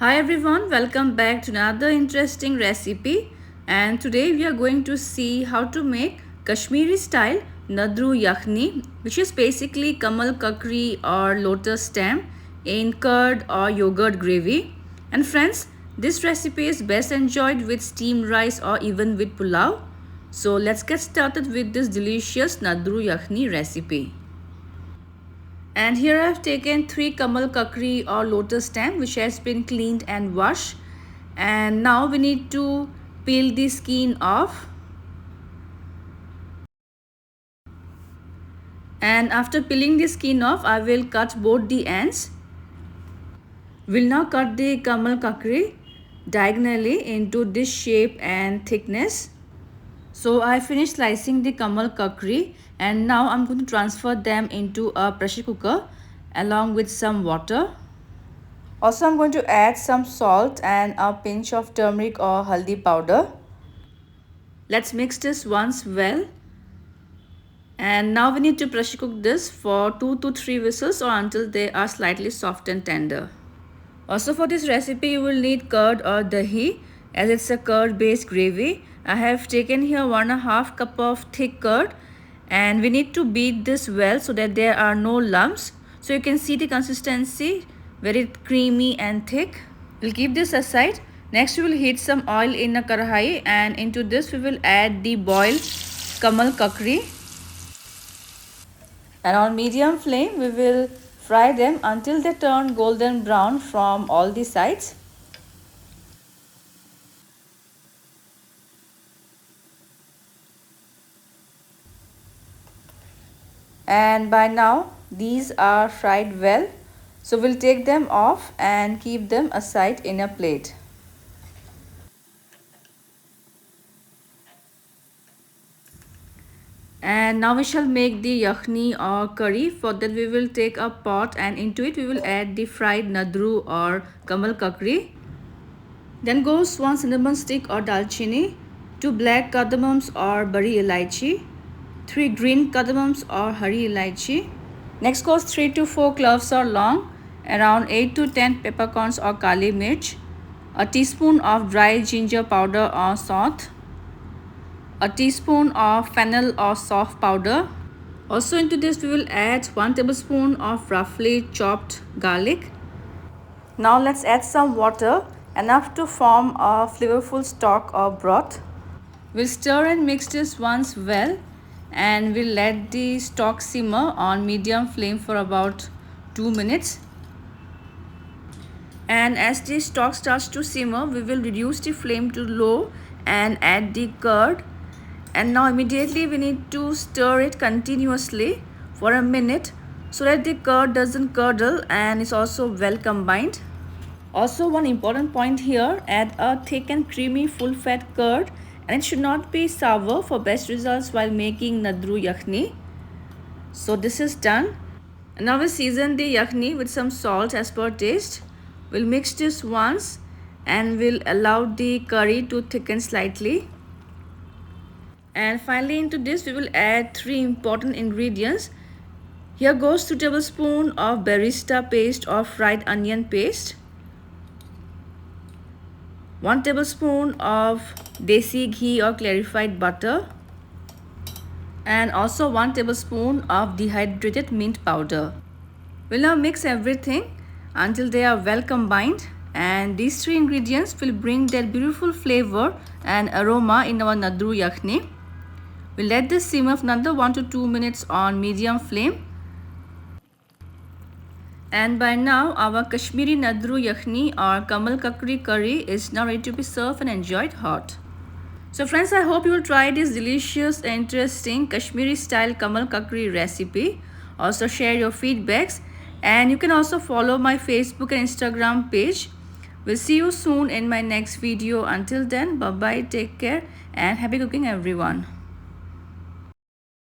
Hi everyone, welcome back to another interesting recipe, and today we are going to see how to make Kashmiri style Nadru Yakhni, which is basically Kamal Kakdi or lotus stem in curd or yogurt gravy. And friends, this recipe is best enjoyed with steamed rice or even with pulao. So let's get started with this delicious Nadru Yakhni recipe. And here I have taken 3 Kamal Kakdi or lotus stem which has been cleaned and washed. And now we need to peel the skin off. And after peeling the skin off, I will cut both the ends. We'll now cut the Kamal Kakdi diagonally into this shape and thickness. So I finished slicing the Kamal Kakdi and now I'm going to transfer them into a pressure cooker along with some water. Also I'm going to add some salt and a pinch of turmeric or haldi powder. Let's mix this once well. And now we need to pressure cook this for 2 to 3 whistles or until they are slightly soft and tender. Also for this recipe you will need curd or dahi, as it's a curd based gravy. I have taken here 1.5 cup of thick curd and we need to beat this well so that there are no lumps. So you can see the consistency, very creamy and thick. We'll keep this aside. Next we will heat some oil in a karahai and into this we will add the boiled Kamal Kakdi. And on medium flame we will fry them until they turn golden brown from all the sides. And by now these are fried well, so we'll take them off and keep them aside in a plate. And now we shall make the yakhni or curry. For that we will take a pot and into it we will add the fried nadru or Kamal Kakdi. Then goes 1 cinnamon stick or dalchini, 2 black cardamoms or bari elaichi, 3 green cardamoms or hari elaichi. Next goes 3 to 4 cloves or long, around 8 to 10 peppercorns or kali mirch, a teaspoon of dry ginger powder or salt, a teaspoon of fennel or soft powder. Also into this we will add 1 tablespoon of roughly chopped garlic. Now let's add some water, enough to form a flavorful stock or broth. We'll stir and mix this once well and we'll let the stock simmer on medium flame for about 2 minutes. And as the stock starts to simmer, we will reduce the flame to low and add the curd. And now immediately we need to stir it continuously for a minute so that the curd doesn't curdle and is also well combined. Also one important point here, add a thick and creamy full fat curd and it should not be sour for best results while making Nadru Yakhni. So this is done. And now we season the yakhni with some salt as per taste. We'll mix this once and we'll allow the curry to thicken slightly. And finally into this we will add 3 important ingredients. Here goes 2 tablespoons of barista paste or fried onion paste, 1 tablespoon of Desi ghee or clarified butter, and also 1 tablespoon of dehydrated mint powder. We'll now mix everything until they are well combined, and these 3 ingredients will bring their beautiful flavor and aroma in our Nadru Yakhni. We'll let this simmer for another 1 to 2 minutes on medium flame. And by now our Kashmiri Nadru Yakhni or Kamal Kakdi curry is now ready to be served and enjoyed hot. So friends, I hope you will try this delicious, interesting Kashmiri style Kamal Kakdi recipe. Also share your feedbacks and you can also follow my Facebook and Instagram page. We'll see you soon in my next video. Until then, bye bye, take care and happy cooking everyone.